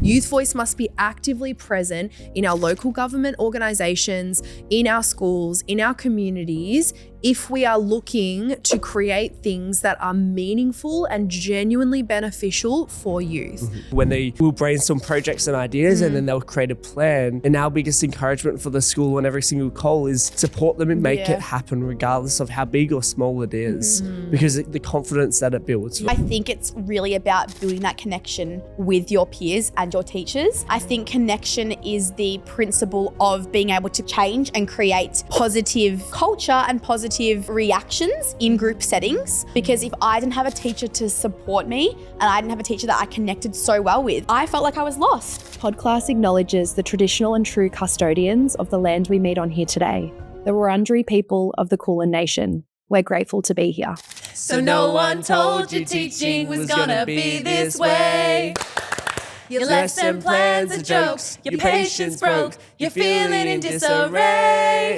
Youth voice must be actively present in our local government organisations, in our schools, in our communities, if we are looking to create things that are meaningful and genuinely beneficial for youth. When they will brainstorm projects and ideas and then they'll create a plan. And our biggest encouragement for the school on every single call is support them and make it happen regardless of how big or small it is, because the confidence that it builds. I think it's really about building that connection with your peers and your teachers. I think connection is the principle of being able to change and create positive culture and positive reactions in group settings. Because if I didn't have a teacher to support me and I didn't have a teacher that I connected so well with, I felt like I was lost. Podclass acknowledges the traditional and true custodians of the land we meet on here today, the Wurundjeri people of the Kulin Nation. We're grateful to be here. So no one told you teaching was gonna be this way. Your lesson plans are jokes, your patience broke, you're feeling in disarray.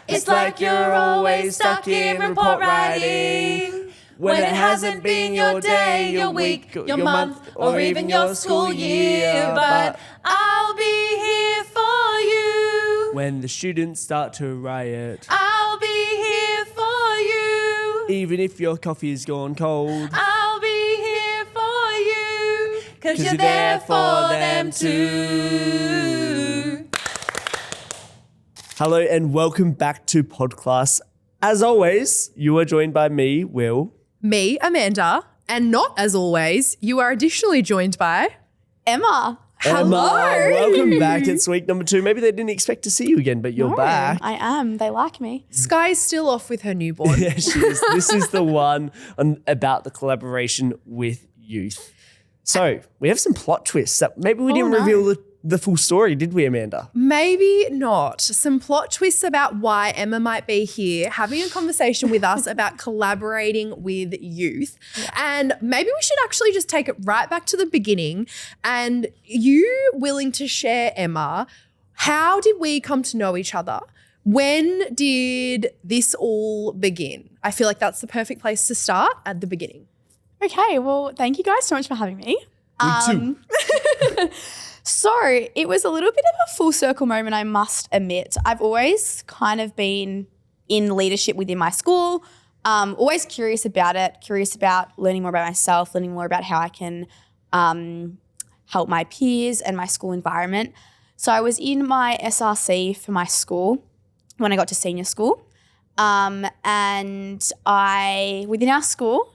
It's like you're always stuck in report writing, when it hasn't been your day, your week, your month, or even your school year. But I'll be here for you When the students start to riot, I'll be here for you. even if your coffee is gone cold, I'll be here for you, 'cause you're there for them too. Hello and welcome back to Podclass. As always, you are joined by me, Will. Me, Amanda, and not as always, you are additionally joined by Emma. Emma, welcome back. It's week number 2. Maybe they didn't expect to see you again, but you're back. I am. They like me. Sky's still off with her newborn. Yeah, she is. This is the one about the collaboration with youth. So we have some plot twists that maybe we didn't reveal the full story, did we, Amanda? Maybe not. Some plot twists about why Emma might be here having a conversation with us about collaborating with youth. And maybe we should actually just take it right back to the beginning. And you willing to share, Emma, how did we come to know each other? When did this all begin? I feel like that's the perfect place to start, at the beginning. Okay, well, thank you guys so much for having me. Me too. So it was a little bit of a full circle moment, I must admit. I've always kind of been in leadership within my school, always curious about it, curious about learning more about myself, learning more about how I can help my peers and my school environment. So I was in my SRC for my school when I got to senior school. And within our school,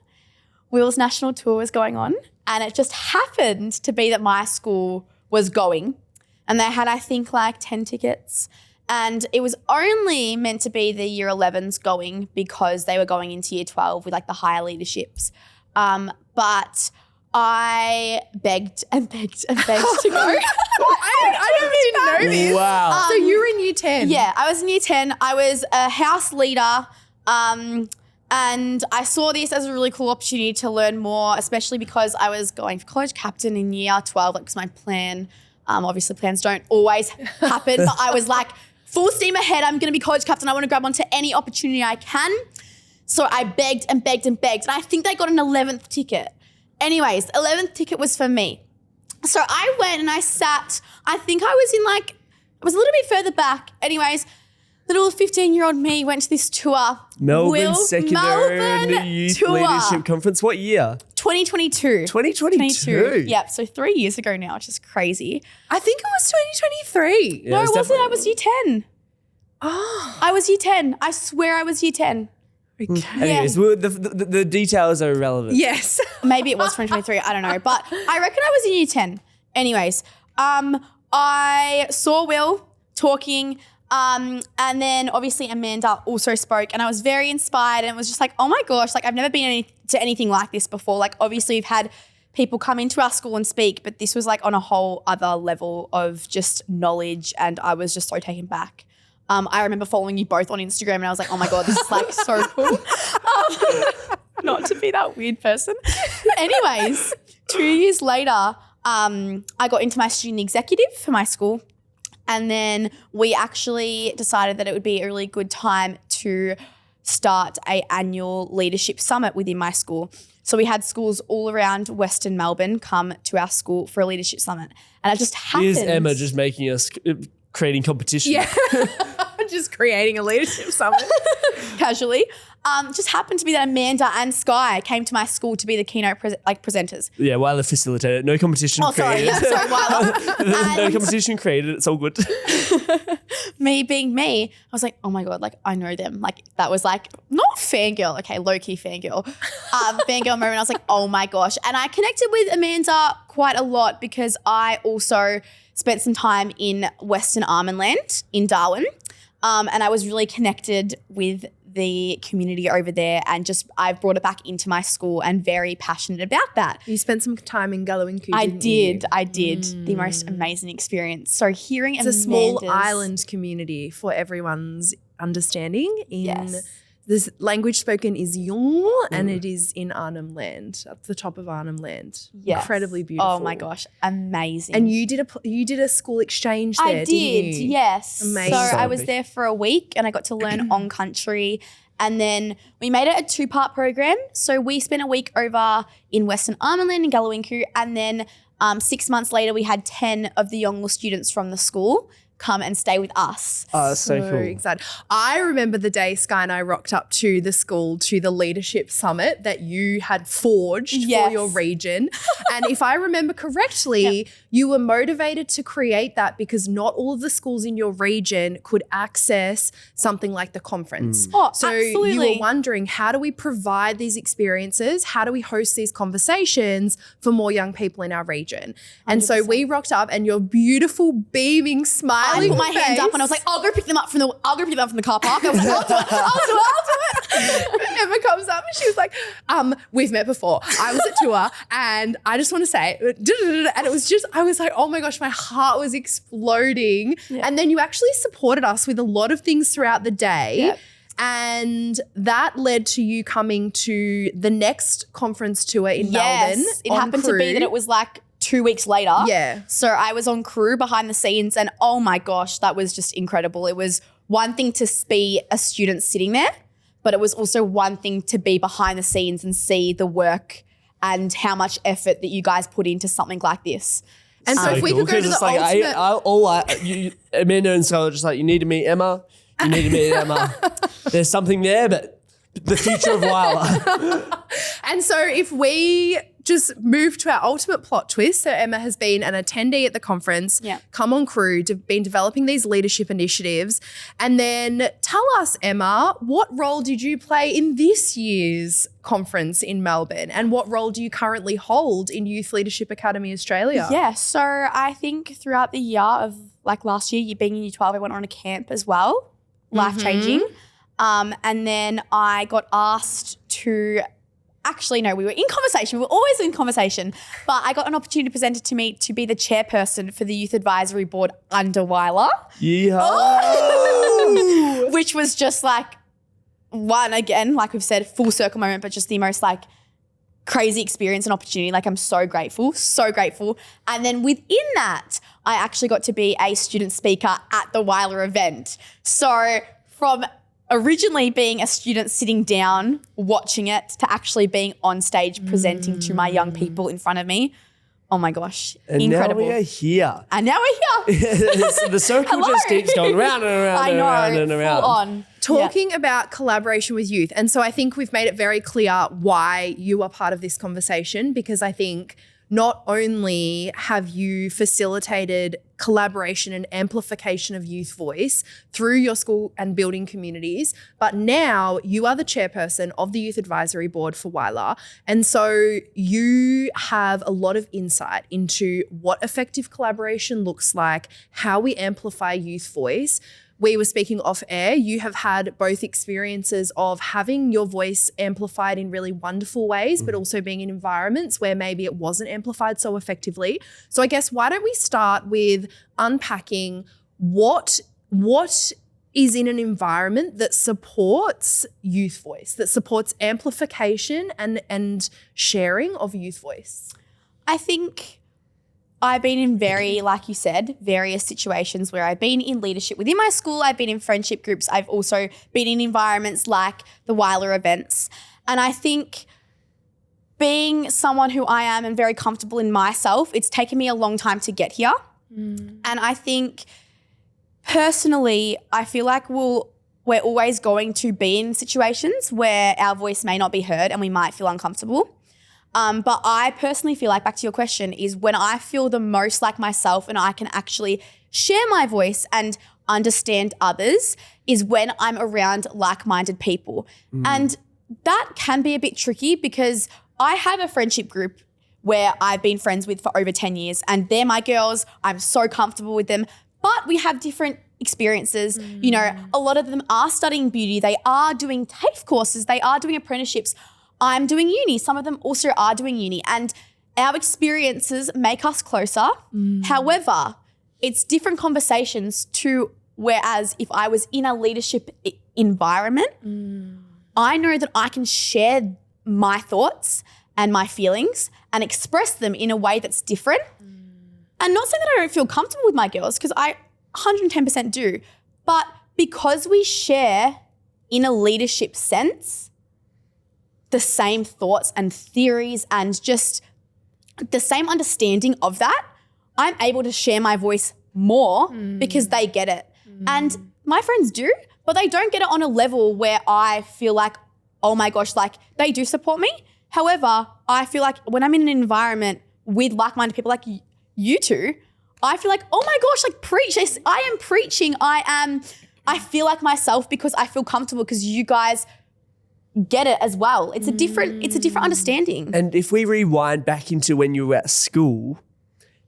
Will's national tour was going on, and it just happened to be that my school was going, and they had, I think, like 10 tickets, and it was only meant to be the year 11s going because they were going into year 12 with like the higher leaderships. But I begged and begged and begged to go. I don't even know this. Wow. So you were in year 10? Yeah, I was in year 10. I was a house leader. And I saw this as a really cool opportunity to learn more, especially because I was going for college captain in year 12. Like, was my plan. Obviously, plans don't always happen, but I was like, full steam ahead. I'm going to be college captain. I want to grab onto any opportunity I can. So I begged and begged and begged. And I think they got an 11th ticket. Anyways, 11th ticket was for me. So I went and I sat. I think I was I was a little bit further back. Anyways, little 15-year-old me went to this tour. Melbourne Secondary Youth Tour. Leadership Conference. What year? 2022. 2022. Yep, so 3 years ago now, which is crazy. I think it was 2023. Yeah, No, it it's wasn't. definitely- I was year 10. Oh, I was year 10. I swear I was year 10. okay. Anyways, the details are irrelevant. Yes. Maybe it was 2023. I don't know. But I reckon I was in year 10. Anyways, I saw Will talking. And then obviously Amanda also spoke, and I was very inspired, and it was just like, oh my gosh, like I've never been to anything like this before. Like obviously we've had people come into our school and speak, but this was like on a whole other level of just knowledge, and I was just so taken back. I remember following you both on Instagram, and I was like, oh my God, this is like so cool. Not to be that weird person. Anyways, 2 years later, I got into my student executive for my school. And then we actually decided that it would be a really good time to start an annual leadership summit within my school. So we had schools all around Western Melbourne come to our school for a leadership summit. And it just happened. Here's Emma just making us creating competition. Yeah. Just creating a leadership summit. Casually. Just happened to be that Amanda and Sky came to my school to be the keynote presenters. Yeah, YLAA facilitator. No competition created. Sorry, YLAA. No competition created. It's all good. Me being me, I was like, oh my God, like I know them. Like that was like, not fangirl, okay, low-key fangirl. Fangirl moment. I was like, oh my gosh. And I connected with Amanda quite a lot because I also spent some time in Western Arnhem Land in Darwin. And I was really connected with the community over there, and just I've brought it back into my school and very passionate about that. You spent some time in Gallowinku, I didn't you? did. The most amazing experience. So hearing It's a small island community for everyone's understanding. This language spoken is Yung, and it is in Arnhem Land, up the top of Arnhem Land. Yes. Incredibly beautiful. Oh my gosh, amazing. And you did a school exchange there, I did, didn't you? yes. Amazing. So I So was big. there for a week and I got to learn on country. And then we made it a 2-part program. So we spent a week over in Western Arnhem Land in Gallowinku, and then 6 months later we had 10 of the Yongle students from the school come and stay with us. Oh, that's so cool. Excited. I remember the day Sky and I rocked up to the school to the leadership summit that you had forged for Yes. your region. And if I remember correctly, you were motivated to create that because not all of the schools in your region could access something like the conference. Oh, So you absolutely. were wondering, how do we provide these experiences? How do we host these conversations for more young people in our region? And so we rocked up, and your beautiful, beaming, smiling I put my hand up face- and I was like, I'll go pick them up from the car park. I was like, I'll do it. Emma comes up and she was like, we've met before. I was at tour, and I just want to say, and it was just, I was like, oh my gosh, my heart was exploding. And then you actually supported us with a lot of things throughout the day. Yep. And that led to you coming to the next conference tour in Melbourne. It on happened to be crew. that it was like 2 weeks later. Yeah. So I was on crew behind the scenes, and oh my gosh, that was just incredible. It was one thing to be a student sitting there, but it was also one thing to be behind the scenes and see the work and how much effort that you guys put into something like this. And so if we could go to the ultimate. Amanda and Scarlett are just like, you need to meet Emma. You need to meet Emma. There's something there, but the future of YLAA. And so if we just move to our ultimate plot twist, so Emma has been an attendee at the conference, come on crew, been developing these leadership initiatives. And then tell us, Emma, what role did you play in this year's conference in Melbourne? And what role do you currently hold in Youth Leadership Academy Australia? Yeah, so I think throughout the year of like last year, you being in year 12, I went on a camp as well, life-changing. And then I got asked to, actually, no, we were in conversation. We were always in conversation. But I got an opportunity presented to me to be the chairperson for the Youth Advisory Board under YLAA. Yeehaw. Which was just like, one, again, like we've said, full circle moment, but just the most like crazy experience and opportunity. Like I'm so grateful. And then within that, I actually got to be a student speaker at the YLAA event. So from originally being a student sitting down, watching it, to actually being on stage presenting to my young people in front of me. Oh my gosh, And incredible. now we are here. And now we're here. The circle just keeps going round and around I and know, around and around. full on. Talking about collaboration with youth. And so I think we've made it very clear why you are part of this conversation, because I think not only have you facilitated collaboration and amplification of youth voice through your school and building communities, but now you are the chairperson of the Youth Advisory Board for YLAA. And so you have a lot of insight into what effective collaboration looks like, how we amplify youth voice. We were speaking off air. You have had both experiences of having your voice amplified in really wonderful ways, but also being in environments where maybe it wasn't amplified so effectively. So I guess why don't we start with unpacking what is in an environment that supports youth voice, that supports amplification and sharing of youth voice? I think I've been in like you said, various situations where I've been in leadership within my school. I've been in friendship groups. I've also been in environments like the YLAA events. And I think being someone who I am and very comfortable in myself, it's taken me a long time to get here. And I think personally, I feel like we're always going to be in situations where our voice may not be heard and we might feel uncomfortable. But I personally feel like, back to your question, is when I feel the most like myself and I can actually share my voice and understand others is when I'm around like-minded people. And that can be a bit tricky because I have a friendship group where I've been friends with for over 10 years and they're my girls. I'm so comfortable with them, but we have different experiences. You know, a lot of them are studying beauty. They are doing TAFE courses. They are doing apprenticeships. I'm doing uni. Some of them also are doing uni, and our experiences make us closer. However, it's different conversations to whereas if I was in a leadership environment, I know that I can share my thoughts and my feelings and express them in a way that's different. And not saying that I don't feel comfortable with my girls, because I 110% do, but because we share in a leadership sense the same thoughts and theories and just the same understanding of that, I'm able to share my voice more because they get it. And my friends do, but they don't get it on a level where I feel like, oh my gosh, like they do support me. However, I feel like when I'm in an environment with like-minded people like you two, I feel like, oh my gosh, like preach. I am preaching. I feel like myself because I feel comfortable because you guys get it as well. It's a different understanding. And if we rewind back into when you were at school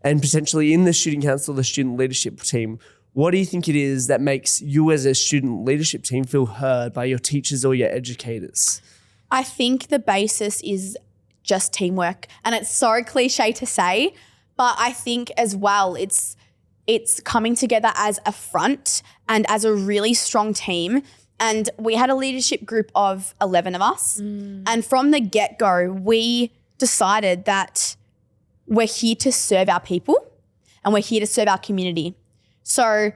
and potentially in the student council, the student leadership team, what do you think it is that makes you as a student leadership team feel heard by your teachers or your educators? I think the basis is just teamwork. And it's so cliche to say, but I think as well it's coming together as a front and as a really strong team. And we had a leadership group of 11 of us. And from the get-go, we decided that we're here to serve our people and we're here to serve our community. So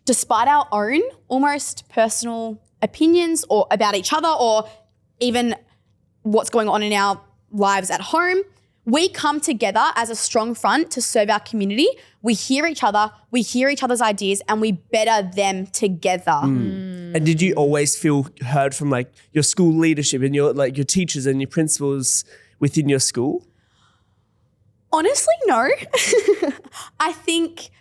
despite our own almost personal opinions or about each other or even what's going on in our lives at home, we come together as a strong front to serve our community. We hear each other, we hear each other's ideas, and we better them together. And did you always feel heard from like your school leadership and your teachers and your principals within your school? Honestly, no. I think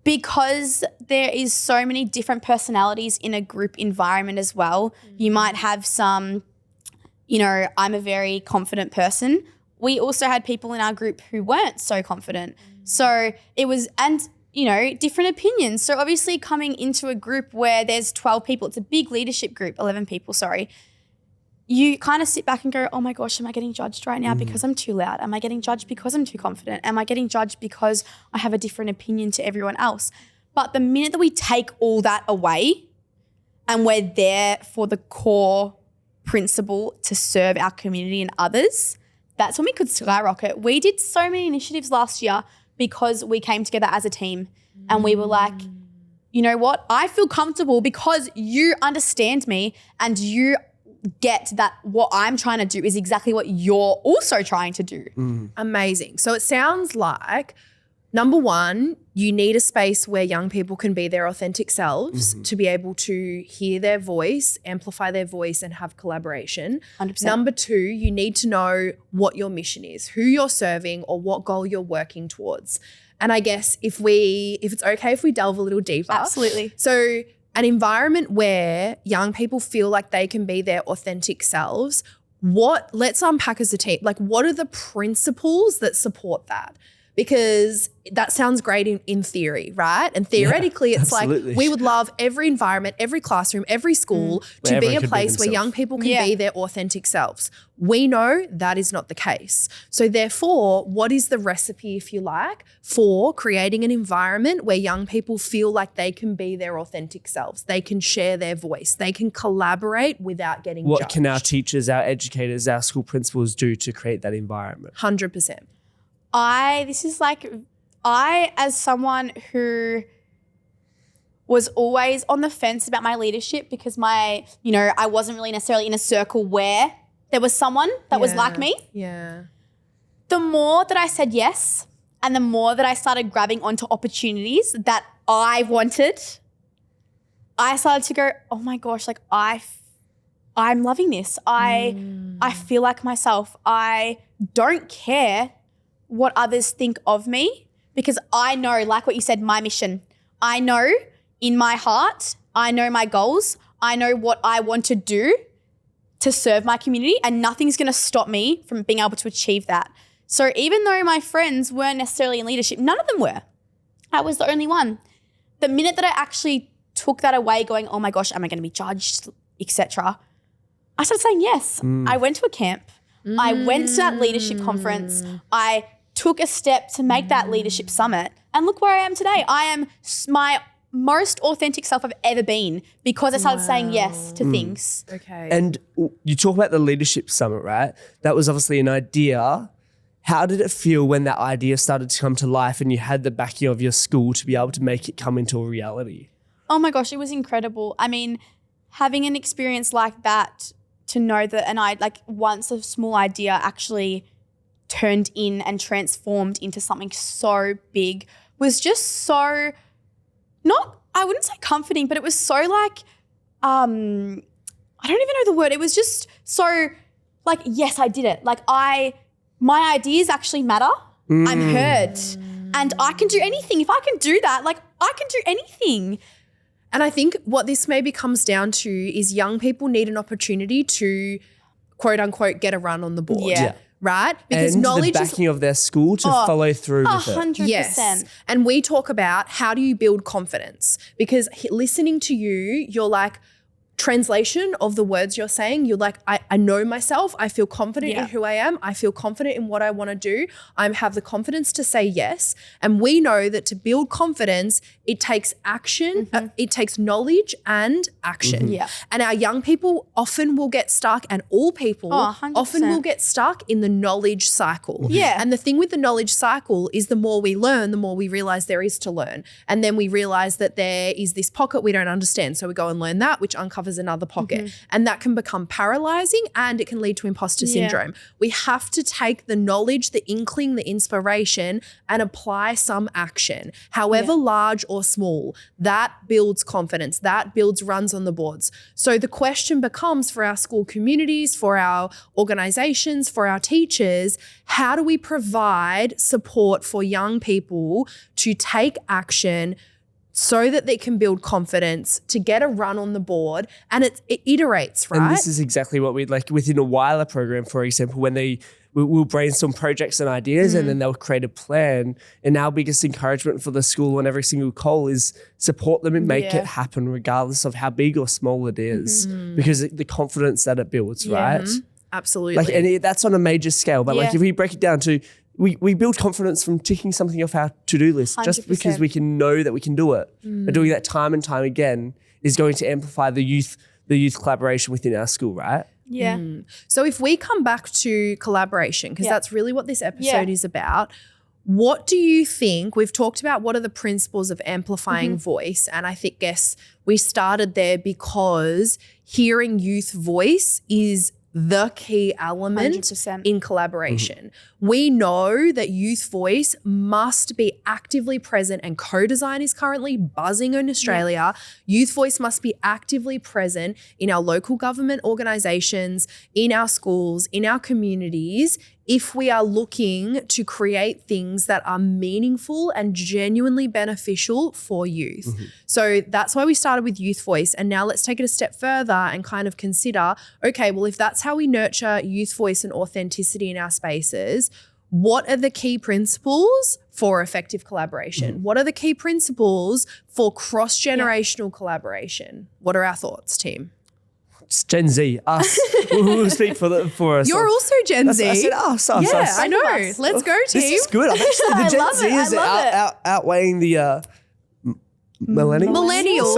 because there is so many different personalities in a group environment as well, you might have some, I'm a very confident person. We also had people in our group who weren't so confident. So it was, different opinions. So obviously coming into a group where there's 12 people, it's a big leadership group, 11 people, sorry. You kind of sit back and go, oh my gosh, am I getting judged right now because I'm too loud? Am I getting judged because I'm too confident? Am I getting judged because I have a different opinion to everyone else? But the minute that we take all that away and we're there for the core principle to serve our community and others, that's when we could skyrocket. We did so many initiatives last year because we came together as a team and we were like, you know what? I feel comfortable because you understand me and you get that what I'm trying to do is exactly what you're also trying to do. Amazing. So it sounds like, number one, you need a space where young people can be their authentic selves to be able to hear their voice, amplify their voice, and have collaboration. 100%. Number two, you need to know what your mission is, who you're serving, or what goal you're working towards. And I guess if it's okay if we delve a little deeper. Absolutely. So an environment where young people feel like they can be their authentic selves, let's unpack as a team. Like, what are the principles that support that? Because that sounds great in theory, right? And theoretically, it's absolutely. like we would love every environment, every classroom, every school to be a place where young people can be their authentic selves. We know that is not the case. So therefore, what is the recipe, if you like, for creating an environment where young people feel like they can be their authentic selves, they can share their voice, they can collaborate without getting What judged? can our teachers, our educators, our school principals do to create that environment? 100%. I, as someone who was always on the fence about my leadership because I wasn't really necessarily in a circle where there was someone that was like me. Yeah. The more that I said yes and the more that I started grabbing onto opportunities that I wanted, I started to go, oh my gosh, like I'm loving this. I feel like myself. I don't care what others think of me because I know, like what you said, my mission. I know in my heart, I know my goals. I know what I want to do to serve my community, and nothing's going to stop me from being able to achieve that. So even though my friends weren't necessarily in leadership, none of them were. I was the only one. The minute that I actually took that away going, oh my gosh, am I going to be judged, etc., I started saying yes. I went to a camp. I went to that leadership conference. I took a step to make that leadership summit, and look where I am today. I am my most authentic self I've ever been because I started saying yes to things. Okay. And you talk about the leadership summit, right? That was obviously an idea. How did it feel when that idea started to come to life and you had the backing of your school to be able to make it come into a reality? Oh my gosh, it was incredible. I mean, having an experience like that, to know that once a small idea actually turned in and transformed into something so big was just so I wouldn't say comforting, but it was so like, I don't even know the word. It was just so like, yes, I did it. Like my ideas actually matter. I'm heard and I can do anything. If I can do that, like I can do anything. And I think what this maybe comes down to is young people need an opportunity to quote unquote get a run on the board. Yeah. Right? Because and knowledge the backing of their school to follow through with it. 100%. Yes. And we talk about how do you build confidence? Because listening to you, you're like, translation of the words you're saying, you're like, I know myself. I feel confident in who I am. I feel confident in what I want to do. I have the confidence to say yes. And we know that to build confidence, it takes action. It takes knowledge and action. Yeah. And our young people often will get stuck, and all people 100%. often will get stuck in the knowledge cycle. Yeah. And the thing with the knowledge cycle is the more we learn, the more we realize there is to learn. And then we realize that there is this pocket we don't understand. So we go and learn that, which uncovers another pocket. And that can become paralyzing and it can lead to imposter syndrome. We have to take the knowledge, the inkling, the inspiration and apply some action, however large or small. That builds confidence. That builds runs on the boards. So the question becomes for our school communities, for our organizations, for our teachers, how do we provide support for young people to take action so that they can build confidence, to get a run on the board, and it iterates, right? And this is exactly what we'd like within a YLAA program, for example, when we'll brainstorm projects and ideas and then they'll create a plan. And our biggest encouragement for the school on every single call is support them and make it happen regardless of how big or small it is because the confidence that it builds, right? Absolutely. And that's on a major scale. But like if we break it down to, we build confidence from ticking something off our to-do list 100%. just because we can know that we can do it. And doing that time and time again is going to amplify the youth collaboration within our school, right? Yeah. So if we come back to collaboration, because that's really what this episode is about, what do you think? We've talked about what are the principles of amplifying voice, and I guess we started there because hearing youth voice is the key element 100%. in collaboration. We know that youth voice must be actively present, and co-design is currently buzzing in Australia. Youth voice must be actively present in our local government organizations, in our schools, in our communities, if we are looking to create things that are meaningful and genuinely beneficial for youth. So that's why we started with youth voice. And now let's take it a step further and kind of consider, okay, well, if that's how we nurture youth voice and authenticity in our spaces, what are the key principles for effective collaboration? What are the key principles for cross-generational collaboration? What are our thoughts, team? It's Gen Z, us. We'll speak for us. You're also Gen Z. I said us. Yeah, I know. Let's go, team. This is good. I'm actually the Gen Z is outweighing the millennials.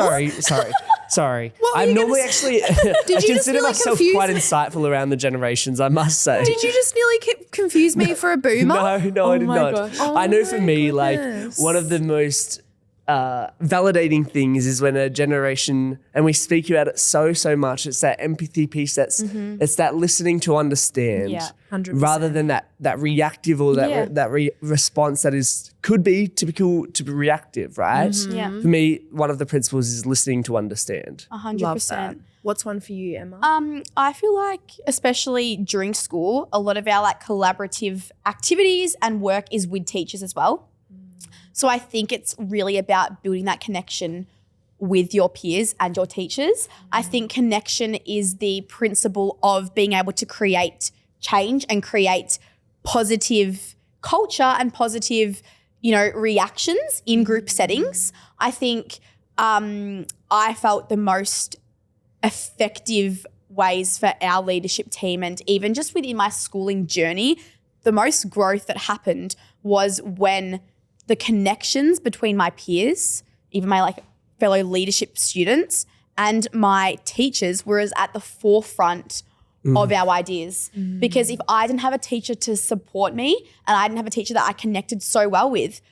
Sorry. I'm normally actually. I consider myself quite insightful around the generations, I must say. Did you just nearly confuse me for a boomer? No, I did not. gosh. I know for me, like one of the most validating things is when a generation, and we speak about it so much, it's that empathy piece, it's that listening to understand, 100%. rather than that reactive or that response that could be typical to be reactive, right? Yeah. For me, one of the principles is listening to understand. 100%. Love that. What's one for you, Emma? I feel like, especially during school, a lot of our like collaborative activities and work is with teachers as well. So I think it's really about building that connection with your peers and your teachers. I think connection is the principle of being able to create change and create positive culture and positive, reactions in group settings. I think I felt the most effective ways for our leadership team, and even just within my schooling journey, the most growth that happened was when the connections between my peers, even my like fellow leadership students, and my teachers were at the forefront of our ideas. Because if I didn't have a teacher to support me and I didn't have a teacher that I connected so well with,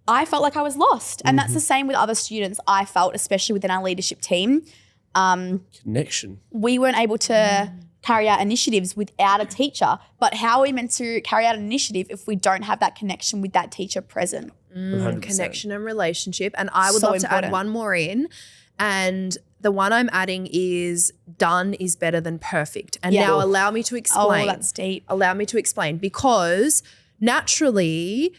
I felt like I was lost. And that's the same with other students. I felt, especially within our leadership team, Connection. we weren't able to carry out initiatives without a teacher. But how are we meant to carry out an initiative if we don't have that connection with that teacher present? 100%. Connection and relationship. And I would So love to add important. one more in. And the one I'm adding is done is better than perfect. And Yeah. now allow me to explain. Oh, that's deep. Allow me to explain, because naturally,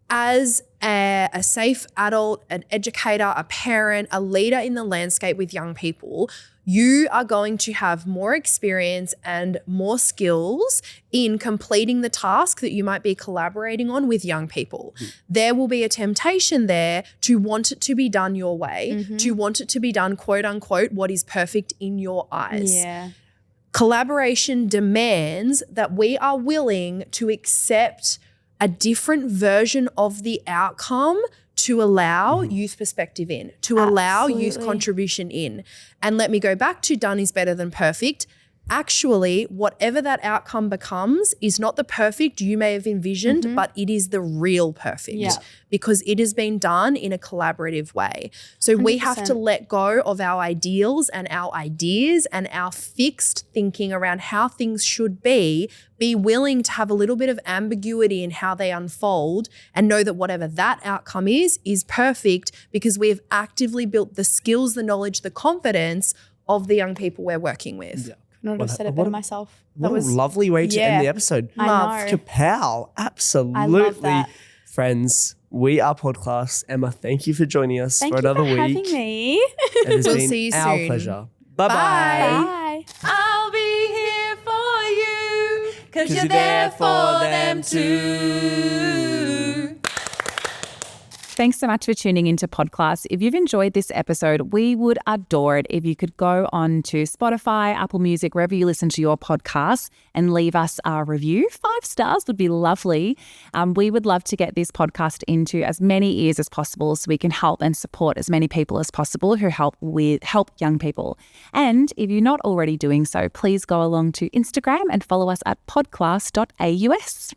as a safe adult, an educator, a parent, a leader in the landscape with young people, you are going to have more experience and more skills in completing the task that you might be collaborating on with young people. There will be a temptation there to want it to be done your way, to want it to be done, quote unquote, what is perfect in your eyes. Yeah. Collaboration demands that we are willing to accept a different version of the outcome to allow youth perspective in, to allow youth Absolutely. contribution in. And let me go back to done is better than perfect. Actually, whatever that outcome becomes is not the perfect you may have envisioned, but it is the real perfect, Yeah. because it has been done in a collaborative way. So we have to 100%. let go of our ideals and our ideas and our fixed thinking around how things should be willing to have a little bit of ambiguity in how they unfold, and know that whatever that outcome is perfect, because we have actively built the skills, the knowledge, the confidence of the young people we're working with. Yeah. Couldn't have said it what better a- myself. What a lovely way to end the yeah. episode. I know. Kapow. Absolutely. I love that. Friends, we are Podclass. Emma, thank you for joining us Thank for you another for week. having me. It has We'll been see you our soon. pleasure. Bye-bye. Bye. I'll be here for you, 'cause you're there for them too. Thanks so much for tuning into Podclass. If you've enjoyed this episode, we would adore it if you could go on to Spotify, Apple Music, wherever you listen to your podcasts, and leave us a review. 5 stars would be lovely. We would love to get this podcast into as many ears as possible so we can help and support as many people as possible who help young people. And if you're not already doing so, please go along to Instagram and follow us at podclass.aus.